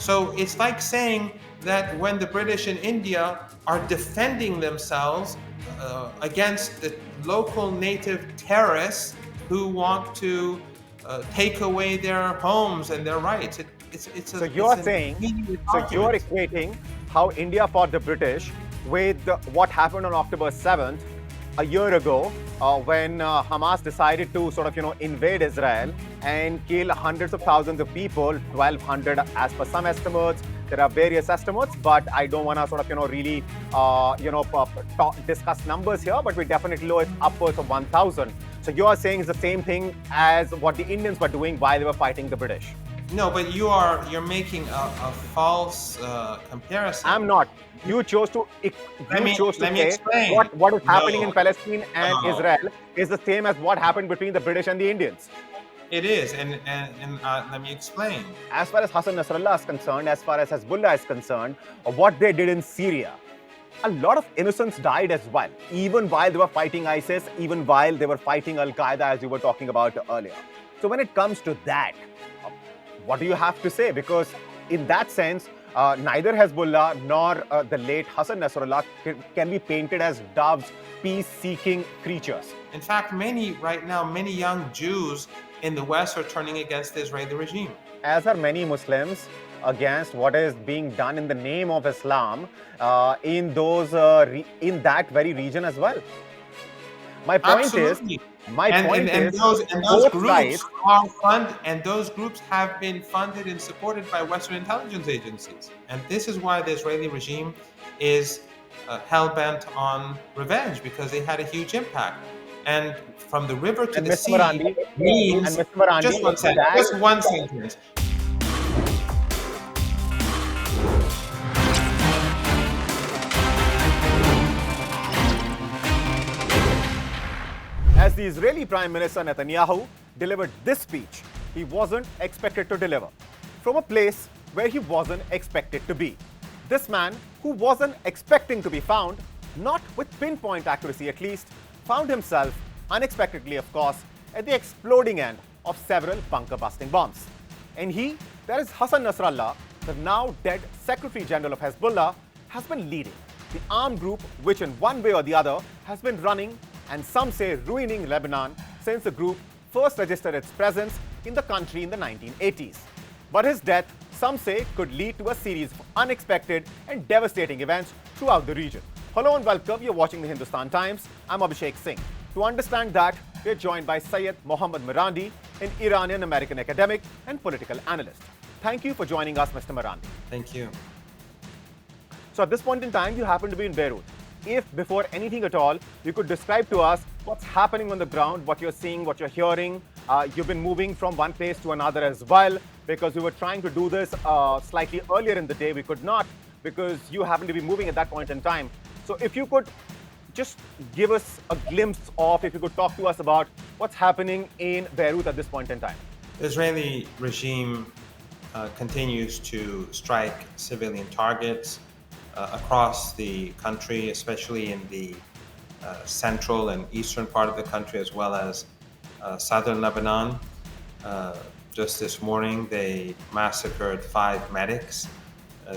So it's like saying that when the British in India are defending themselves against the local native terrorists who want to take away their homes and their rights. So you're equating how India fought the British with what happened on October 7th a year ago when Hamas decided to invade Israel and kill hundreds of thousands of people, 1,200 as per some estimates. There are various estimates, but I don't want to really discuss numbers here, but we definitely know it's upwards of 1,000. So you're saying it's the same thing as what the Indians were doing while they were fighting the British. No, but you're making a false comparison. I'm not. You chose to say what is happening in Palestine and Israel is the same as what happened between the British and the Indians. It is, and let me explain. As far as Hassan Nasrallah is concerned, as far as Hezbollah is concerned, what they did in Syria, a lot of innocents died as well, even while they were fighting ISIS, even while they were fighting Al-Qaeda, as you were talking about earlier. So when it comes to that, what do you have to say? Because in that sense, neither Hezbollah nor the late Hassan Nasrallah can be painted as doves, peace-seeking creatures. In fact, many young Jews in the West are turning against the Israeli regime. As are many Muslims against what is being done in the name of Islam in that very region in Israel. My point is, those groups have been funded and supported by Western intelligence agencies, and this is why the Israeli regime is hell-bent on revenge, because they had a huge impact. And from the river to the sea means just one sentence. As the Israeli Prime Minister Netanyahu delivered this speech, he wasn't expected to deliver from a place where he wasn't expected to be. This man, who wasn't expecting to be found, not with pinpoint accuracy at least, found himself, unexpectedly of course, at the exploding end of several bunker-busting bombs. And that is Hassan Nasrallah, the now dead Secretary General of Hezbollah, has been leading the armed group which in one way or the other has been running and some say ruining Lebanon since the group first registered its presence in the country in the 1980s. But his death, some say, could lead to a series of unexpected and devastating events throughout the region. Hello and welcome. You're watching the Hindustan Times. I'm Abhishek Singh. To understand that, we're joined by Seyed Mohammad Marandi, an Iranian-American academic and political analyst. Thank you for joining us, Mr. Marandi. Thank you. So at this point in time, you happen to be in Beirut. If before anything at all, you could describe to us what's happening on the ground, what you're seeing, what you're hearing. You've been moving from one place to another as well, because we were trying to do this slightly earlier in the day. We could not, because you happen to be moving at that point in time. So if you could just give us a glimpse of, if you could talk to us about what's happening in Beirut at this point in time. The Israeli regime continues to strike civilian targets across the country, especially in the central and eastern part of the country, as well as southern Lebanon. Just this morning, they massacred 5 medics.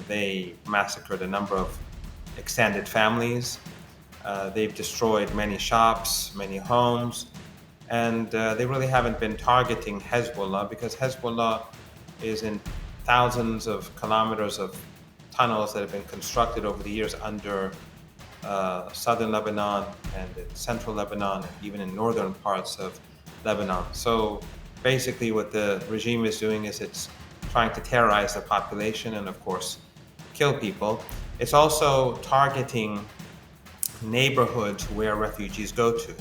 They massacred a number of extended families. They've destroyed many shops, many homes, and they really haven't been targeting Hezbollah, because Hezbollah is in thousands of kilometers of tunnels that have been constructed over the years under southern Lebanon and in central Lebanon, and even in northern parts of Lebanon. So basically what the regime is doing is it's trying to terrorize the population and, of course, kill people. It's also targeting neighborhoods where refugees go to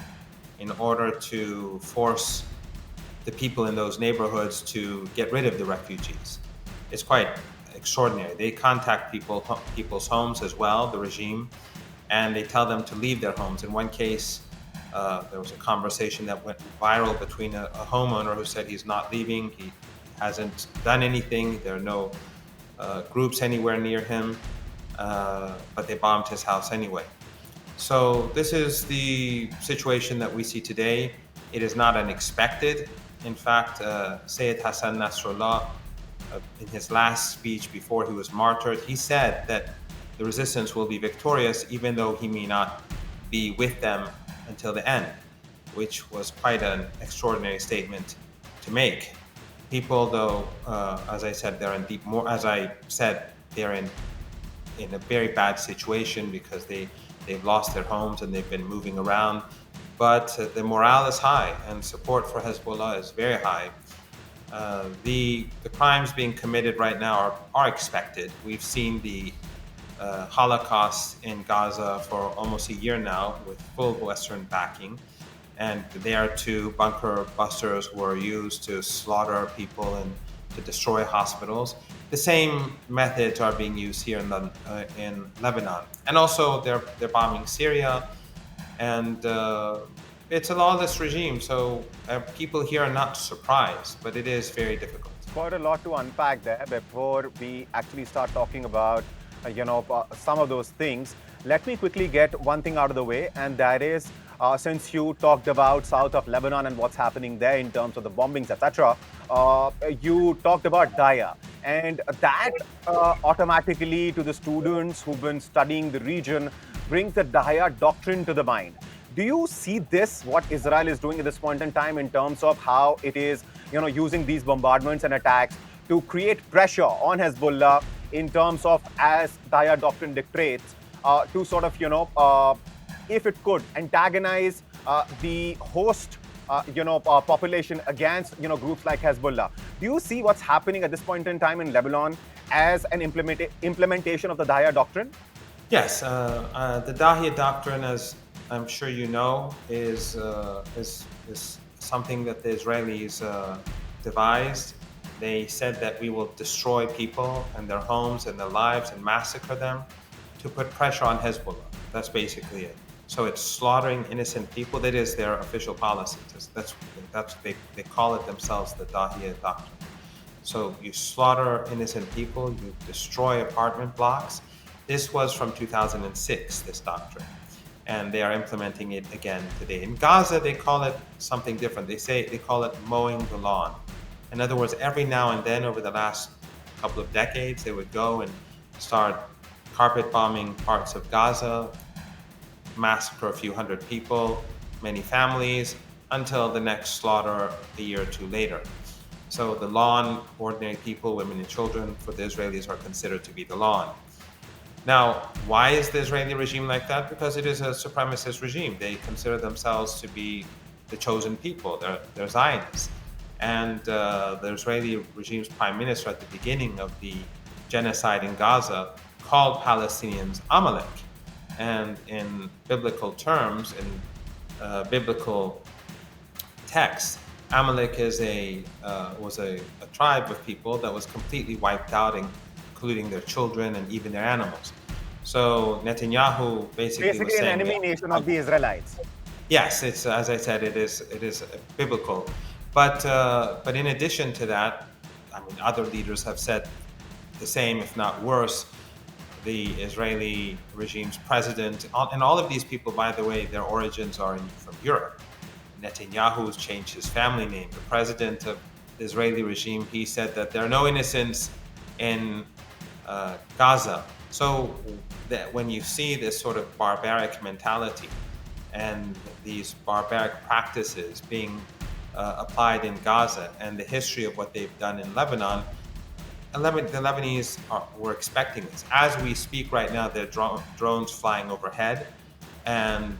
in order to force the people in those neighborhoods to get rid of the refugees. It's quite extraordinary. They contact people's homes as well, the regime, and they tell them to leave their homes. In one case, there was a conversation that went viral between a homeowner who said he's not leaving, he hasn't done anything, there are no groups anywhere near him, but they bombed his house anyway. So this is the situation that we see today. It is not unexpected. In fact, Seyed Hassan Nasrallah in his last speech before he was martyred, he said that the resistance will be victorious, even though he may not be with them until the end, which was quite an extraordinary statement to make. People, though, as I said, they're in deep. As I said, they're in a very bad situation because they've lost their homes and they've been moving around. But the morale is high and support for Hezbollah is very high. The crimes being committed right now are expected. We've seen the Holocaust in Gaza for almost a year now with full Western backing. And there too, bunker busters were used to slaughter people and to destroy hospitals. The same methods are being used here in Lebanon. And also they're bombing Syria. And it's a lawless regime, so people here are not surprised, but it is very difficult. Quite a lot to unpack there before we actually start talking about some of those things. Let me quickly get one thing out of the way, and that is, since you talked about south of Lebanon and what's happening there in terms of the bombings, etc., you talked about Dahiya. And that automatically, to the students who've been studying the region, brings the Dahiya Doctrine to the mind. Do you see this, what Israel is doing at this point in time, in terms of how it is, using these bombardments and attacks to create pressure on Hezbollah in terms of, as Dahiya Doctrine dictates, to sort of, if it could, antagonize the host, population against, groups like Hezbollah? Do you see what's happening at this point in time in Lebanon as an implementation of the Dahiya Doctrine? Yes, the Dahiya Doctrine, as I'm sure you know, is something that the Israelis devised. They said that we will destroy people and their homes and their lives and massacre them to put pressure on Hezbollah. That's basically it. So it's slaughtering innocent people. That is their official policy. They call it themselves the Dahiya Doctrine. So you slaughter innocent people, you destroy apartment blocks. This was from 2006, this doctrine. And they are implementing it again today. In Gaza, they call it something different. They call it mowing the lawn. In other words, every now and then over the last couple of decades, they would go and start carpet bombing parts of Gaza, massacre a few hundred people, many families, until the next slaughter a year or two later. So the lawn, ordinary people, women and children, for the Israelis are considered to be the lawn. Now, why is the Israeli regime like that? Because it is a supremacist regime. They consider themselves to be the chosen people. They're Zionists. And the Israeli regime's prime minister at the beginning of the genocide in Gaza called Palestinians Amalek. And in biblical terms, in biblical texts, Amalek was a tribe of people that was completely wiped out, including their children and even their animals. So Netanyahu basically was saying, an enemy nation of the Israelites. Yes, it's, as I said, it is biblical. But in addition to that, I mean, other leaders have said the same, if not worse. The Israeli regime's president, and all of these people, by the way, their origins are from Europe. Netanyahu's changed his family name. The president of the Israeli regime, he said that there are no innocents in Gaza. So that when you see this sort of barbaric mentality and these barbaric practices being applied in Gaza and the history of what they've done in Lebanon, the Lebanese were expecting this. As we speak right now, there are drones flying overhead, and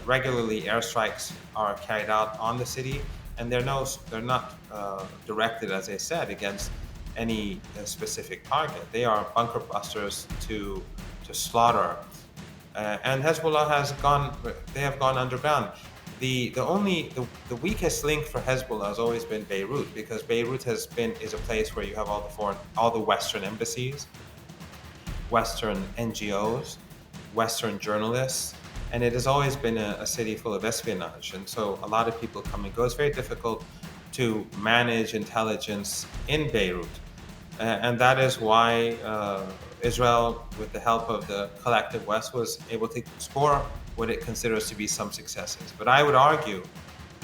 regularly airstrikes are carried out on the city, and they're not directed, as I said, against any specific target. They are bunker busters to slaughter. And Hezbollah have gone underground. The weakest link for Hezbollah has always been Beirut, because Beirut is a place where you have all the Western embassies, Western NGOs, Western journalists, and it has always been a city full of espionage. And so a lot of people come and go. It's very difficult to manage intelligence in Beirut. And that is why Israel, with the help of the collective West, was able to score what it considers to be some successes. But I would argue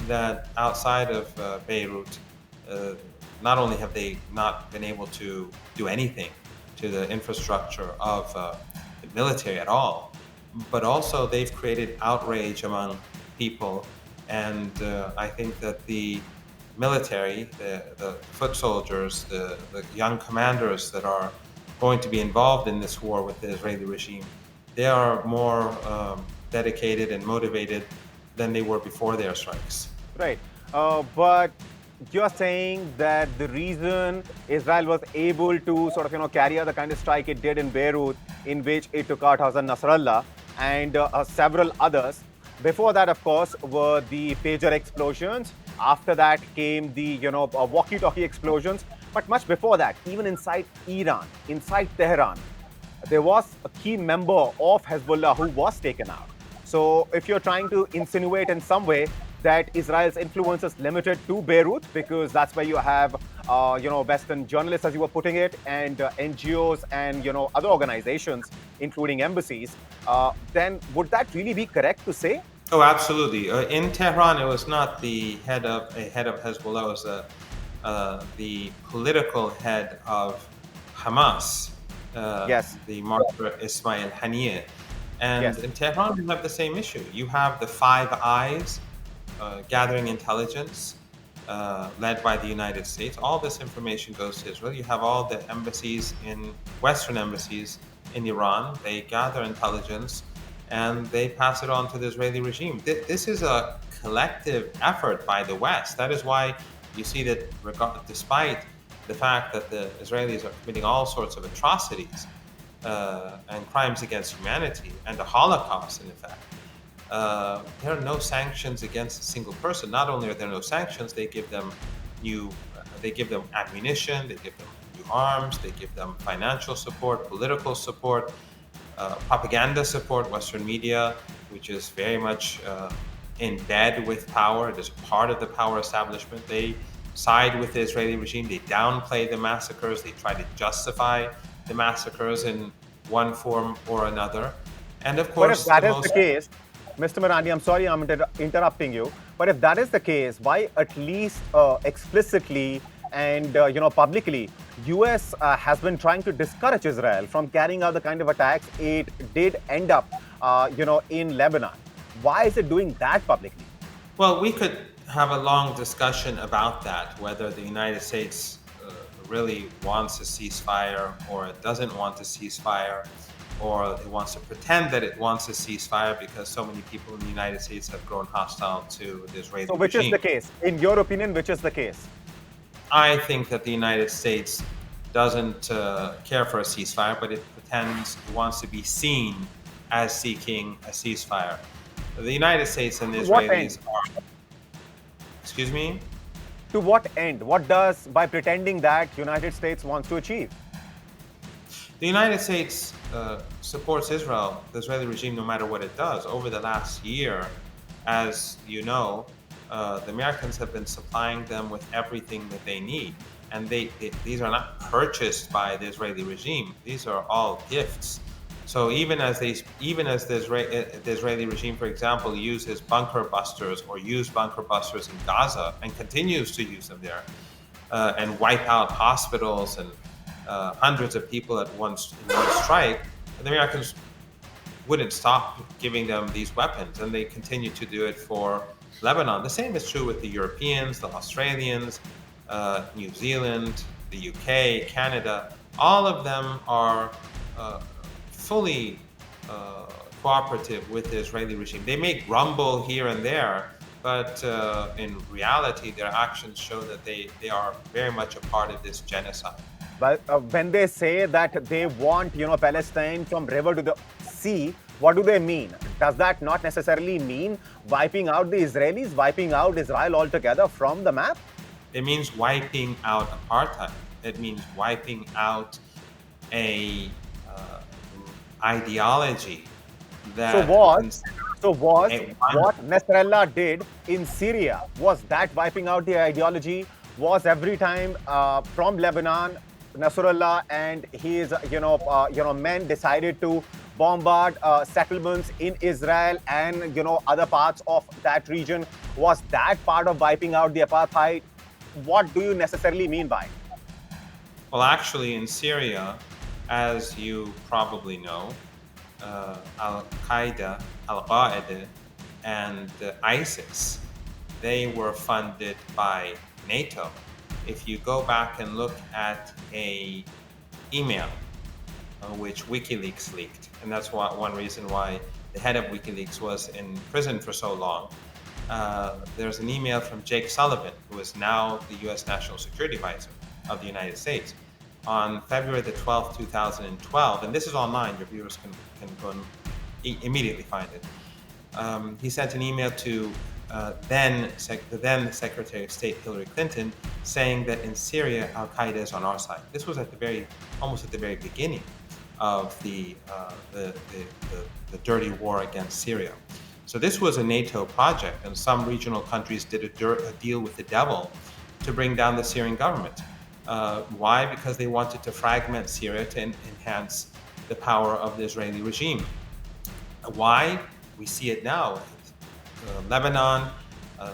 that outside of Beirut, not only have they not been able to do anything to the infrastructure of the military at all, but also they've created outrage among people. And I think that the military, the foot soldiers, the young commanders that are going to be involved in this war with the Israeli regime, they are more dedicated and motivated than they were before their strikes. Right. But you're saying that the reason Israel was able to sort of, carry out the kind of strike it did in Beirut, in which it took out Hassan Nasrallah and several others. Before that, of course, were the pager explosions. After that came the, walkie-talkie explosions. But much before that, even inside Iran, inside Tehran, there was a key member of Hezbollah who was taken out. So if you're trying to insinuate in some way that Israel's influence is limited to Beirut, because that's where you have, Western journalists, as you were putting it, and NGOs and, other organizations, including embassies, then would that really be correct to say? Oh, absolutely. In Tehran, it was not the head of Hezbollah. It was the political head of Hamas. Yes. The martyr Ismail Haniyeh. And Yes. in Tehran, you have the same issue. You have the Five Eyes gathering intelligence led by the United States. All this information goes to Israel. You have all the embassies Western embassies in Iran. They gather intelligence and they pass it on to the Israeli regime. This is a collective effort by the West. That is why you see that despite the fact that the Israelis are committing all sorts of atrocities and crimes against humanity and the Holocaust, in effect, there are no sanctions against a single person. Not only are there no sanctions, they give them ammunition, they give them new arms, they give them financial support, political support, propaganda support, Western media, which is very much in bed with power. It is part of the power establishment. They side with the Israeli regime. They downplay the massacres. They try to justify the massacres in one form or another. And of course, but if that is the case, Mr. Marandi, I'm sorry I'm interrupting you, but if that is the case, why at least explicitly and publicly, US has been trying to discourage Israel from carrying out the kind of attacks it did end up, in Lebanon. Why is it doing that publicly? Well, we could have a long discussion about that, whether the United States really wants a ceasefire or it doesn't want a ceasefire, or it wants to pretend that it wants a ceasefire because so many people in the United States have grown hostile to the Israeli regime. So which is the case? In your opinion, which is the case? I think that the United States doesn't care for a ceasefire, but it pretends it wants to be seen as seeking a ceasefire. The United States and the Israelis are... Excuse me? To what end? What does, by pretending that, United States wants to achieve? The United States supports Israel, the Israeli regime, no matter what it does. Over the last year, as you know, the Americans have been supplying them with everything that they need. And these are not purchased by the Israeli regime. These are all gifts. So even as the Israeli regime, for example, uses bunker busters or used bunker busters in Gaza and continues to use them there and wipe out hospitals and hundreds of people in one strike, the Americans wouldn't stop giving them these weapons, and they continue to do it for Lebanon. The same is true with the Europeans, the Australians, New Zealand, the UK, Canada. All of them are fully cooperative with the Israeli regime. They may grumble here and there, but in reality, their actions show that they are very much a part of this genocide. But when they say that they want, Palestine from river to the sea, what do they mean? Does that not necessarily mean wiping out the Israelis, wiping out Israel altogether from the map? It means wiping out apartheid. It means wiping out a ideology that... So what Nasrallah did in Syria, was that wiping out the ideology? Was every time from Lebanon, Nasrallah and his men decided to bombard settlements in Israel and other parts of that region, was that part of wiping out the apartheid? what do you necessarily mean by it? Well, actually, in Syria, as you probably know, Al-Qaeda, Al-Qaeda, and ISIS, they were funded by NATO. If you go back and look at a email which WikiLeaks leaked, and that's one reason why the head of WikiLeaks was in prison for so long. There's an email from Jake Sullivan, who is now the U.S. National Security Advisor of the United States, on February the 12th, 2012, and this is online, your viewers can go and immediately find it. He sent an email to the then Secretary of State Hillary Clinton, saying that in Syria, Al-Qaeda is on our side. This was almost at the very beginning of the dirty war against Syria. So this was a NATO project, and some regional countries did a deal with the devil to bring down the Syrian government. Why? Because they wanted to fragment Syria to enhance the power of the Israeli regime. Why? We see it now. Lebanon,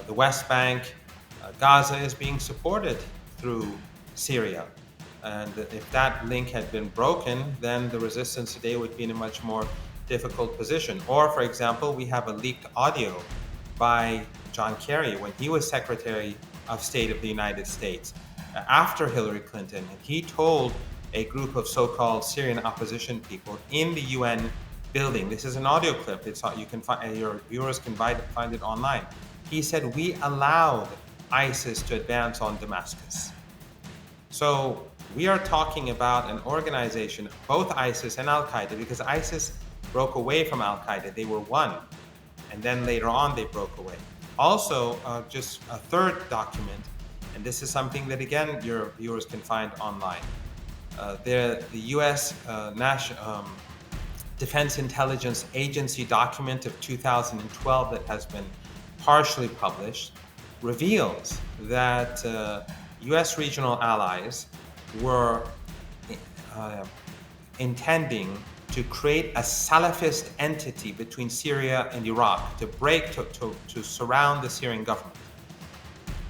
the West Bank, Gaza is being supported through Syria. And if that link had been broken, then the resistance today would be in a much more difficult position. Or, for example, we have a leaked audio by John Kerry when he was Secretary of State of the United States after Hillary Clinton. And he told a group of so-called Syrian opposition people in the UN building. This is an audio clip. You can find, your viewers can find it online. He said, "We allowed ISIS to advance on Damascus." So we are talking about an organization, both ISIS and Al-Qaeda, because ISIS broke away from Al-Qaeda. They were one, and then later on they broke away. Also, just a third document, and this is something that, again, your viewers can find online. The U.S. Defense Intelligence Agency document of 2012 that has been partially published reveals that U.S. regional allies were intending to create a Salafist entity between Syria and Iraq to surround the Syrian government.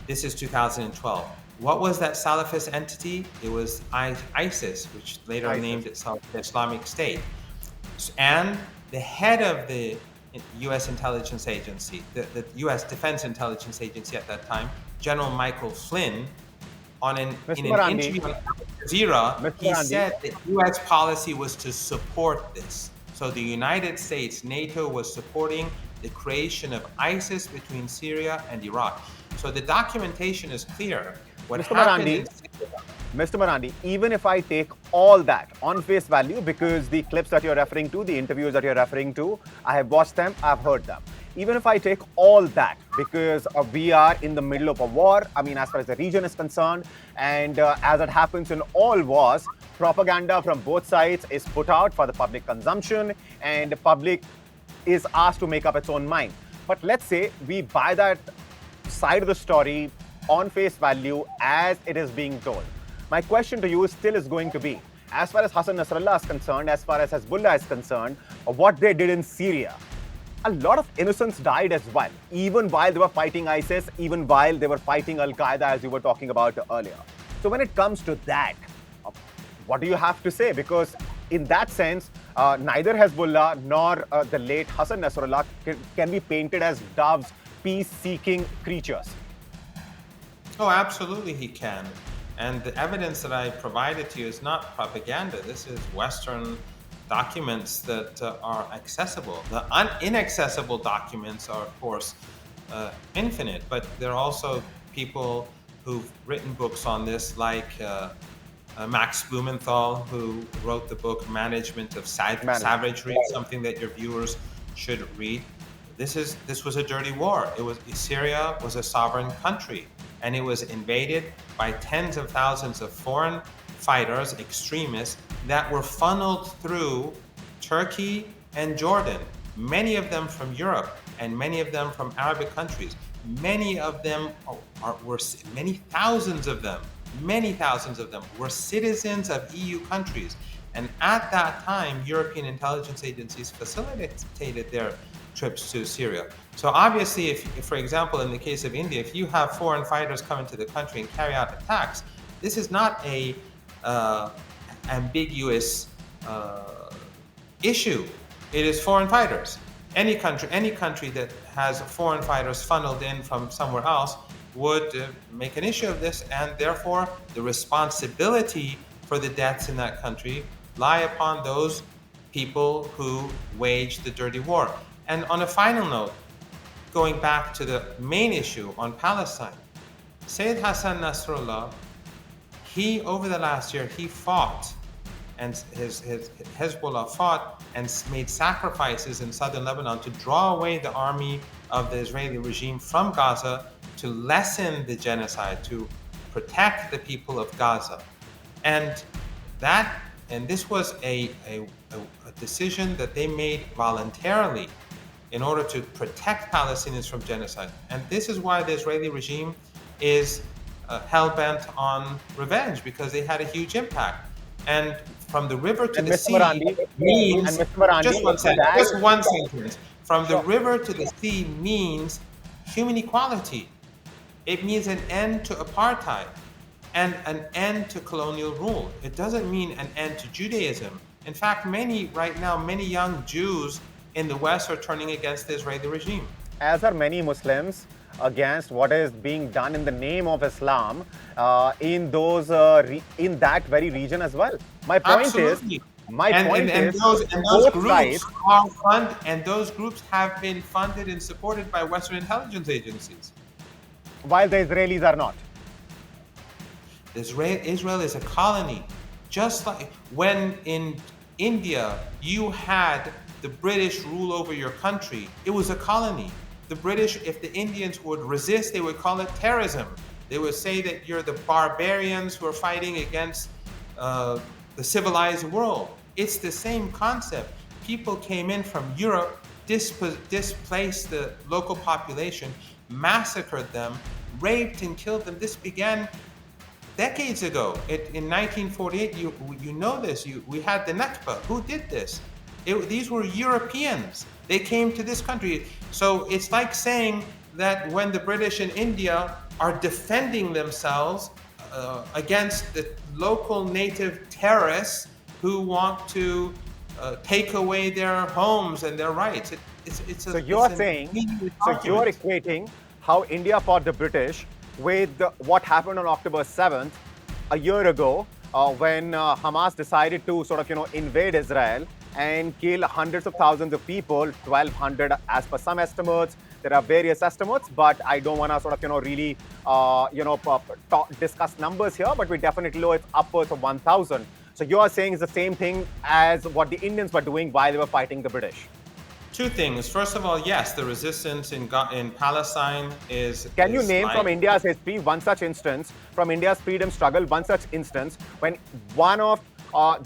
This is 2012. What was that Salafist entity? It was ISIS, which later named itself the Islamic State. And the head of the U.S. intelligence agency, the U.S. Defense Intelligence Agency at that time, General Michael Flynn, in an interview on Al Jazeera, he said that U.S. policy was to support this. So the United States, NATO, was supporting the creation of ISIS between Syria and Iraq. So the documentation is clear. Mr. Marandi, even if I take all that on face value, because the clips that you're referring to, the interviews that you're referring to, I have watched them, I've heard them. Even if I take all that, because we are in the middle of a war, I mean, as far as the region is concerned, and as it happens in all wars, propaganda from both sides is put out for the public consumption, and the public is asked to make up its own mind. But let's say we buy that side of the story on face value as it is being told. My question to you still is going to be, as far as Hassan Nasrallah is concerned, as far as Hezbollah is concerned, what they did in Syria, a lot of innocents died as well, even while they were fighting ISIS, even while they were fighting Al-Qaeda, as you were talking about earlier. So when it comes to that, what do you have to say? Because in that sense, neither Hezbollah nor the late Hassan Nasrallah can be painted as doves, peace-seeking creatures. Oh, absolutely he can. And the evidence that I provided to you is not propaganda. This is Western documents that are accessible. The inaccessible documents are, of course, infinite, but there are also people who've written books on this, like Max Blumenthal, who wrote the book Management of Savagery, something that your viewers should read. This was a dirty war. Syria was a sovereign country, and it was invaded by tens of thousands of foreign fighters, extremists, that were funneled through Turkey and Jordan, many of them from Europe and many of them from Arabic countries. Many of them many thousands of them were citizens of EU countries. And at that time, European intelligence agencies facilitated their trips to Syria. So obviously, if, for example, in the case of India, if you have foreign fighters come into the country and carry out attacks, this is not a ambiguous issue. It is foreign fighters. Any country that has foreign fighters funneled in from somewhere else would make an issue of this, and therefore the responsibility for the deaths in that country lie upon those people who waged the dirty war. And on a final note, going back to the main issue on Palestine, Seyed Hassan Nasrallah, he, over the last year, he fought, and his Hezbollah fought and made sacrifices in southern Lebanon to draw away the army of the Israeli regime from Gaza, to lessen the genocide, to protect the people of Gaza. And this was a decision that they made voluntarily in order to protect Palestinians from genocide. And this is why the Israeli regime is hell-bent on revenge, because they had a huge impact. And from the river to the sea means, just one sentence. From the river to the sea means human equality. It means an end to apartheid and an end to colonial rule. It doesn't mean an end to Judaism. In fact, many young Jews in the West are turning against the Israeli regime. As are many Muslims against what is being done in the name of Islam in that very region as well. My point Absolutely. is, and those groups have been funded and supported by Western intelligence agencies, while the Israelis are not. Israel is a colony, just like when in India you had the British rule over your country. It was a colony. The British, if the Indians would resist, they would call it terrorism. They would say that you're the barbarians who are fighting against the civilized world. It's the same concept. People came in from Europe, displaced the local population, massacred them, raped and killed them. This began decades ago. In 1948, you know this. We had the Nakba. Who did this? These were Europeans. They came to this country. So it's like saying that when the British in India are defending themselves against the local native terrorists who want to take away their homes and their rights. So you're equating how India fought the British with what happened on October 7th a year ago when Hamas decided to invade Israel and kill hundreds of thousands of people, 1,200 as per some estimates. There are various estimates, but I don't want to really discuss numbers here, but we definitely know it's upwards of 1,000. So you are saying it's the same thing as what the Indians were doing while they were fighting the British? Two things. First of all, yes, the resistance in Palestine is... Can you name from India's history one such instance, from India's freedom struggle, one such instance when one of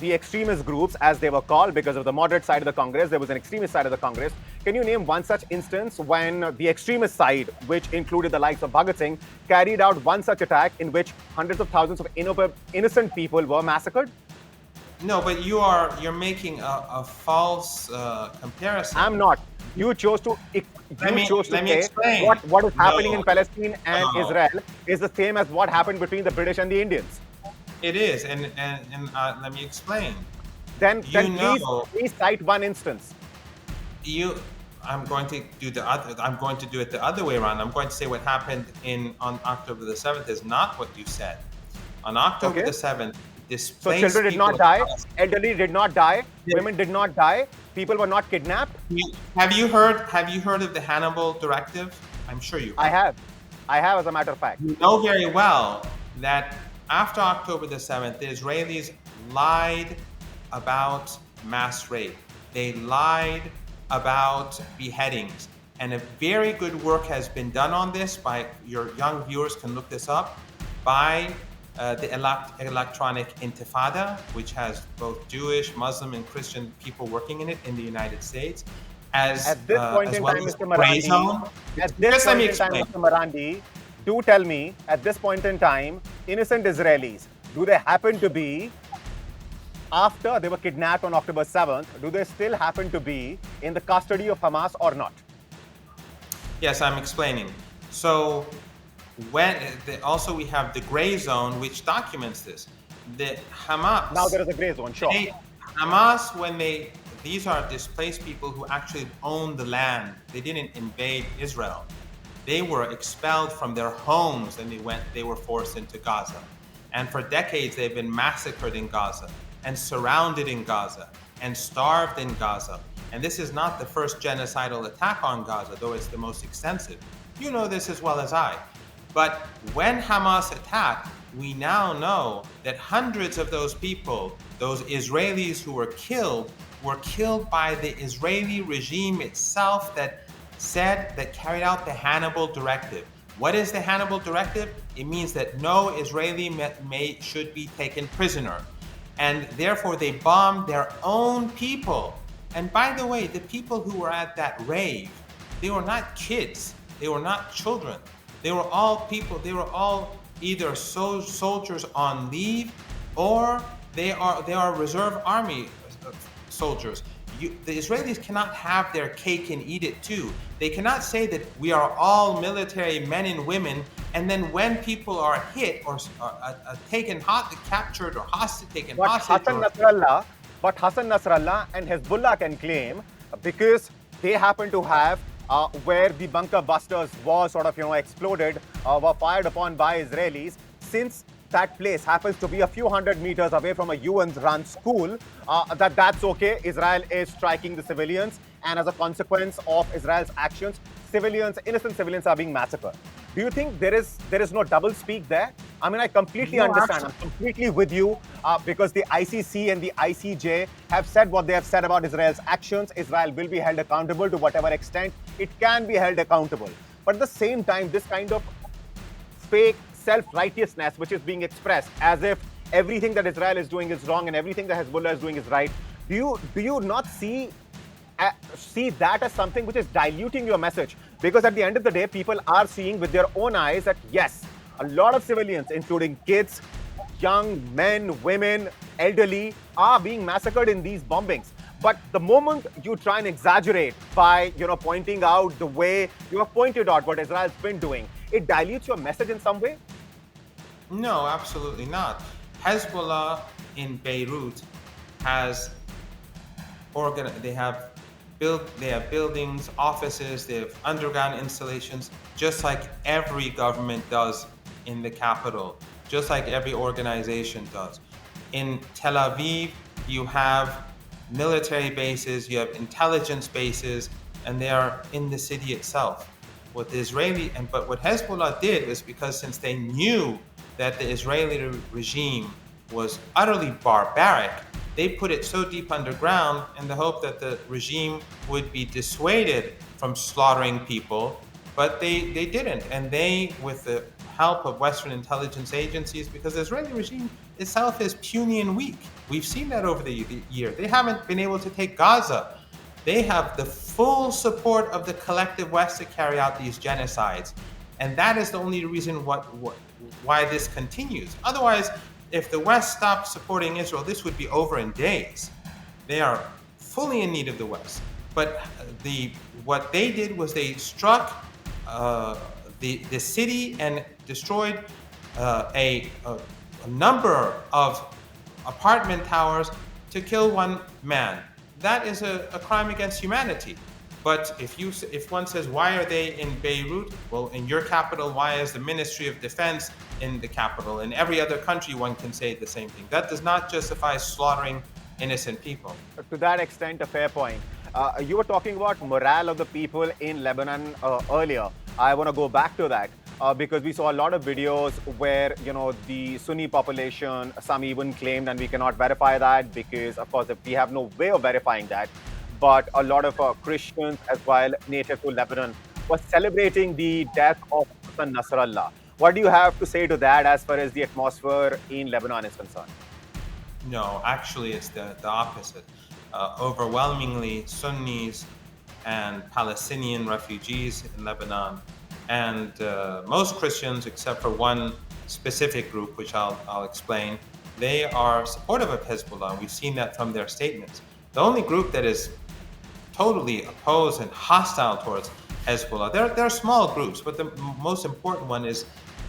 the extremist groups, as they were called because of the moderate side of the Congress, there was an extremist side of the Congress. Can you name one such instance when the extremist side, which included the likes of Bhagat Singh, carried out one such attack in which hundreds of thousands of innocent people were massacred? No, but you're making a false comparison. I'm not. You chose to say explain. What is happening in Palestine and Israel is the same as what happened between the British and the Indians. It is, and let me explain. Then please cite one instance. I'm going to do it the other way around. I'm going to say what happened on October the 7th is not what you said. On October the 7th, so children did not die, elderly did not die, women did not die, people were not kidnapped. Have you heard of the Hannibal Directive? I'm sure you have. I have, as a matter of fact. You know very well that after October the 7th, the Israelis lied about mass rape. They lied about beheadings. And a very good work has been done on this by, your young viewers can look this up, by the electronic Intifada, which has both Jewish, Muslim, and Christian people working in it in the United States. At this point in time, Mr. Marandi, do tell me, at this point in time, innocent Israelis, do they happen to be, after they were kidnapped on October 7th, do they still happen to be in the custody of Hamas or not? Yes, I'm explaining. So also we have the gray zone, which documents this. The Hamas. Now there is a gray zone, sure. Hamas, these are displaced people who actually own the land. They didn't invade Israel. They were expelled from their homes and they were forced into Gaza. And for decades, they've been massacred in Gaza and surrounded in Gaza and starved in Gaza. And this is not the first genocidal attack on Gaza, though it's the most extensive. You know this as well as I. But when Hamas attacked, we now know that hundreds of those people, those Israelis who were killed by the Israeli regime itself that carried out the Hannibal Directive. What is the Hannibal Directive? It means that no Israeli should be taken prisoner. And therefore they bombed their own people. And by the way, the people who were at that rave, they were not kids, they were not children. They were all people, they were all either soldiers on leave or they are reserve army soldiers. The Israelis cannot have their cake and eat it too. They cannot say that we are all military men and women, and then when people are hit or captured or taken hostage. But Hassan Nasrallah and Hezbollah can claim, because they happen to have where the bunker busters was sort of exploded, were fired upon by Israelis, since that place happens to be a few hundred meters away from a UN-run school, that's okay. Israel is striking the civilians, and as a consequence of Israel's actions, innocent civilians are being massacred. Do you think there is no double speak there? I mean, I completely understand. I'm completely with you because the ICC and the ICJ have said what they have said about Israel's actions. Israel will be held accountable to whatever extent it can be held accountable. But at the same time, this kind of fake self-righteousness which is being expressed as if everything that Israel is doing is wrong and everything that Hezbollah is doing is right, do you not see that as something which is diluting your message? Because at the end of the day, people are seeing with their own eyes that yes, a lot of civilians, including kids, young men, women, elderly, are being massacred in these bombings. But the moment you try and exaggerate by pointing out the way you have pointed out what Israel's been doing, it dilutes your message in some way? No, absolutely not. Hezbollah in Beirut has they have buildings, offices, they have underground installations, just like every government does in the capital, just like every organization does. In Tel Aviv, you have military bases, you have intelligence bases, and they are in the city itself. What Hezbollah did was, because since they knew that the Israeli regime was utterly barbaric, they put it so deep underground in the hope that the regime would be dissuaded from slaughtering people, but they didn't. And they, with the help of Western intelligence agencies, because the Israeli regime itself is puny and weak. We've seen that over the year. They haven't been able to take Gaza. They have the full support of the collective West to carry out these genocides. And that is the only reason why this continues. Otherwise, if the West stopped supporting Israel, this would be over in days. They are fully in need of the West. But what they did was they struck the city and destroyed a number of apartment towers to kill one man. That is a crime against humanity. But if one says, why are they in Beirut? Well, in your capital, why is the Ministry of Defense in the capital? In every other country, one can say the same thing. That does not justify slaughtering innocent people. To that extent, a fair point. You were talking about morale of the people in Lebanon earlier. I want to go back to that because we saw a lot of videos where, the Sunni population, some even claimed, and we cannot verify that because, of course, we have no way of verifying that, but a lot of Christians as well, native to Lebanon, were celebrating the death of Hassan Nasrallah. What do you have to say to that as far as the atmosphere in Lebanon is concerned? No, actually, it's the opposite. Overwhelmingly Sunnis and Palestinian refugees in Lebanon, and most Christians, except for one specific group, which I'll explain, they are supportive of Hezbollah. We've seen that from their statements. The only group that is totally opposed and hostile towards Hezbollah. There are small groups, but the most important one is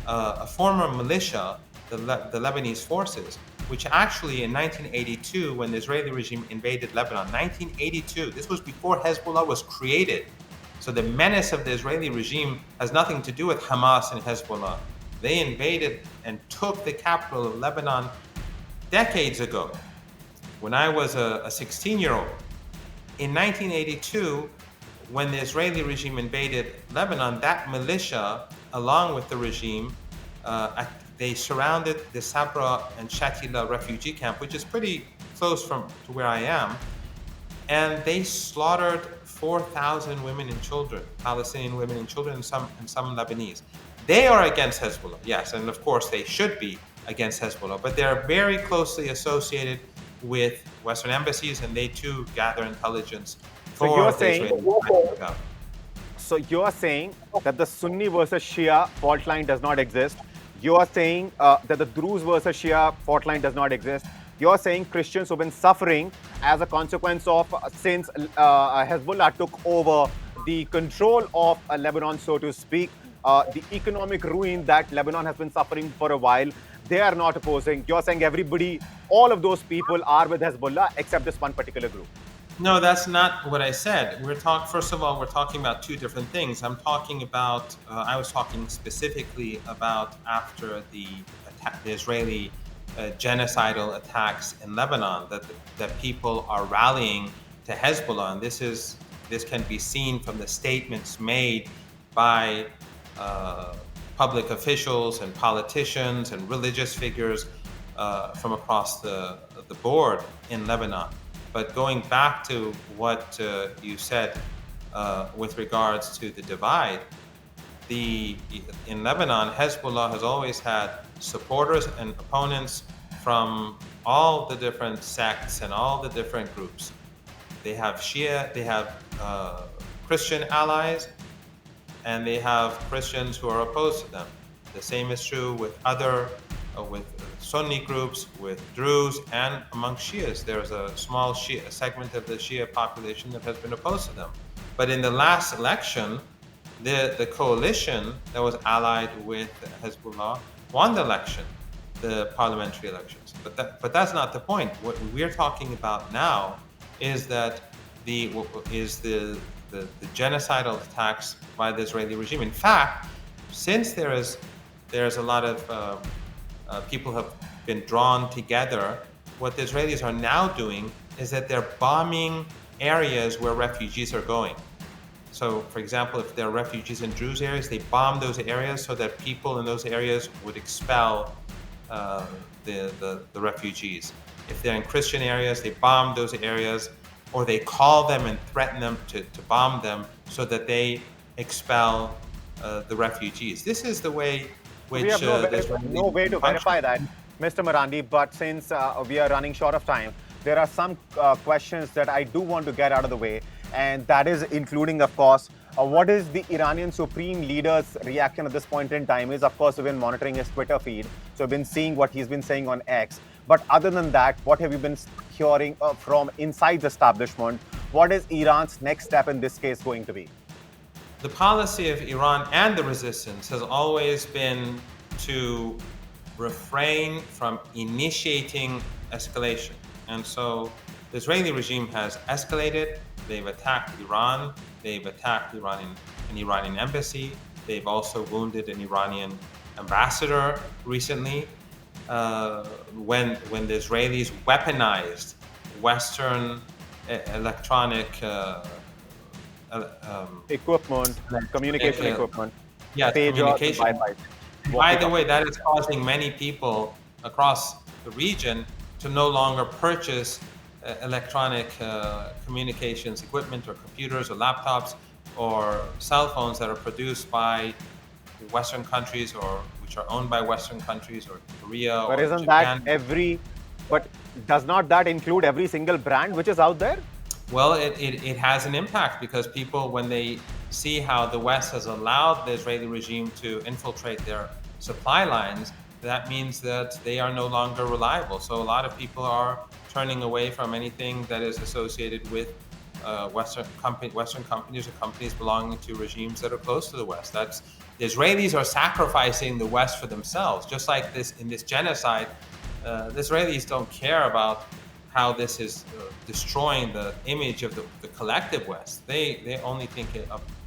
a former militia, the Lebanese forces, which actually in 1982, when the Israeli regime invaded Lebanon, 1982, this was before Hezbollah was created. So the menace of the Israeli regime has nothing to do with Hamas and Hezbollah. They invaded and took the capital of Lebanon decades ago, when I was a 16-year-old. In 1982, when the Israeli regime invaded Lebanon, that militia, along with the regime, they surrounded the Sabra and Shatila refugee camp, which is pretty close to where I am, and they slaughtered 4,000 women and children, Palestinian women and children, and some Lebanese. They are against Hezbollah, yes, and of course they should be against Hezbollah, but they're very closely associated with Western embassies, and they too gather intelligence for So you're the saying, Israeli government. so you're saying that the Sunni versus Shia fault line does not exist. You're saying that the Druze versus Shia fault line does not exist. You're saying Christians who've been suffering as a consequence of since Hezbollah took over the control of Lebanon, so to speak, the economic ruin that Lebanon has been suffering for a while, they are not opposing. You're saying everybody, all of those people are with Hezbollah except this one particular group. No, that's not what I said. First of all, we're talking about two different things. I'm talking about, I was talking specifically about after the Israeli genocidal attacks in Lebanon, that people are rallying to Hezbollah, and this can be seen from the statements made by public officials and politicians and religious figures from across the board in Lebanon. But going back to what you said with regards to the divide, in Lebanon, Hezbollah has always had supporters and opponents from all the different sects and all the different groups. They have Shia, they have Christian allies, and they have Christians who are opposed to them. The same is true with with Sunni groups, with Druze, and among Shias. There's a small Shia segment of the Shia population that has been opposed to them. But in the last election, the coalition that was allied with Hezbollah won the election, the parliamentary elections. But that's not the point. What we're talking about now is that the genocidal attacks by the Israeli regime. In fact, since there's a lot of people have been drawn together, what the Israelis are now doing is that they're bombing areas where refugees are going. So, for example, if there are refugees in Druze areas, they bomb those areas so that people in those areas would expel the refugees. If they're in Christian areas, they bomb those areas, or they call them and threaten them to bomb them so that they expel the refugees. This is the way which... We have no way to verify that, Mr. Marandi, but since we are running short of time, there are some questions that I do want to get out of the way, and that is including, of course, what is the Iranian Supreme Leader's reaction at this point in time is, of course, we've been monitoring his Twitter feed, so we've been seeing what he's been saying on X. But other than that, what have you been hearing from inside the establishment? What is Iran's next step in this case going to be? The policy of Iran and the resistance has always been to refrain from initiating escalation. And so the Israeli regime has escalated. They've attacked Iran. They've attacked an Iranian embassy. They've also wounded an Iranian ambassador recently. When the Israelis weaponized Western electronic equipment, communication equipment. Yeah, communication. By the way, that is causing many people across the region to no longer purchase electronic communications equipment or computers or laptops or cell phones that are produced by Western countries or which are owned by Western countries or Korea but or isn't Japan. But does not that include every single brand which is out there? Well, it has an impact because people, when they see how the West has allowed the Israeli regime to infiltrate their supply lines, that means that they are no longer reliable. So a lot of people are turning away from anything that is associated with Western companies or companies belonging to regimes that are close to the West. The Israelis are sacrificing the West for themselves, just like this in this genocide. The Israelis don't care about how this is destroying the image of the collective West. They only think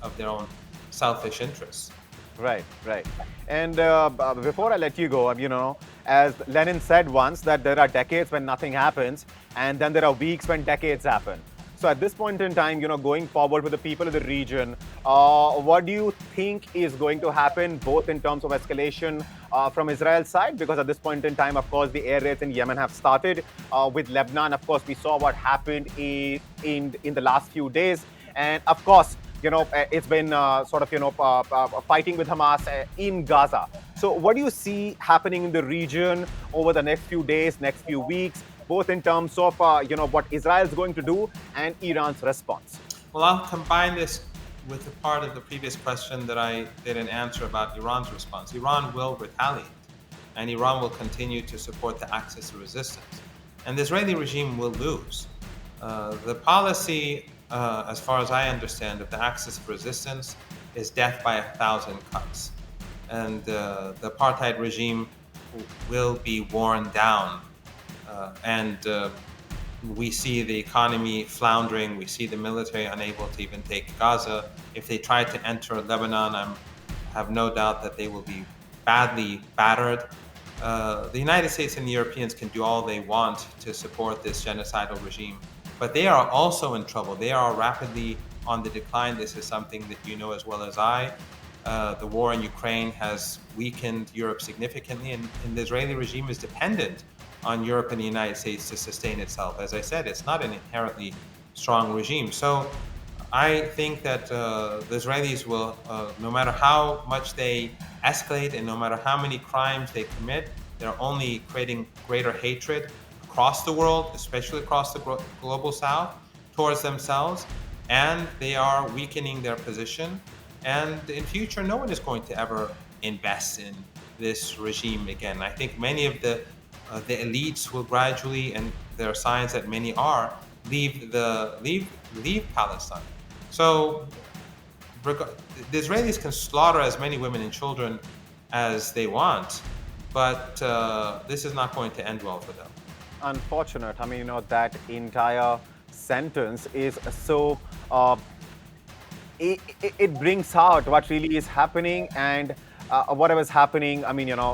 of their own selfish interests. Right, right. And before I let you go, as Lenin said once, that there are decades when nothing happens, and then there are weeks when decades happen. So at this point in time, going forward with the people of the region, what do you think is going to happen, both in terms of escalation from Israel's side? Because at this point in time, of course, the air raids in Yemen have started. With Lebanon, of course, we saw what happened in the last few days. And of course, it's been fighting with Hamas in Gaza. So what do you see happening in the region over the next few days, next few weeks, both in terms of, what Israel is going to do and Iran's response? Well, I'll combine this with the part of the previous question that I didn't answer about Iran's response. Iran will retaliate, and Iran will continue to support the axis of resistance. And the Israeli regime will lose. The policy, as far as I understand, of the axis of resistance is death by 1,000 cuts. And the apartheid regime will be worn down. And we see the economy floundering. We see the military unable to even take Gaza. If they try to enter Lebanon, I have no doubt that they will be badly battered. The United States and the Europeans can do all they want to support this genocidal regime, but they are also in trouble. They are rapidly on the decline. This is something that you know as well as I. The war in Ukraine has weakened Europe significantly, and the Israeli regime is dependent on Europe and the United States to sustain itself. As I said, it's not an inherently strong regime. So I think that the Israelis will, no matter how much they escalate and no matter how many crimes they commit, they're only creating greater hatred across the world, especially across the global south, towards themselves, and they are weakening their position. And in future, no one is going to ever invest in this regime again. I think many of the elites will gradually, and there are signs that many are, leave Palestine. So the Israelis can slaughter as many women and children as they want, but this is not going to end well for them. Unfortunate. That entire sentence is so... It brings out what really is happening, and whatever is happening,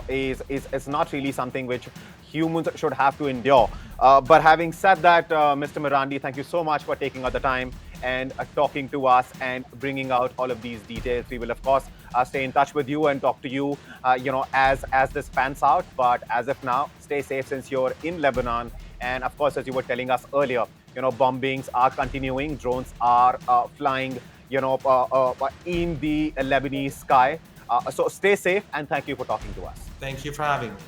is not really something which humans should have to endure. But having said that, Mr. Marandi, thank you so much for taking out the time and talking to us and bringing out all of these details. We will, of course, stay in touch with you and talk to you, as this pans out. But as of now, stay safe since you're in Lebanon. And of course, as you were telling us earlier, bombings are continuing. Drones are flying, in the Lebanese sky. So stay safe, and thank you for talking to us. Thank you for having me.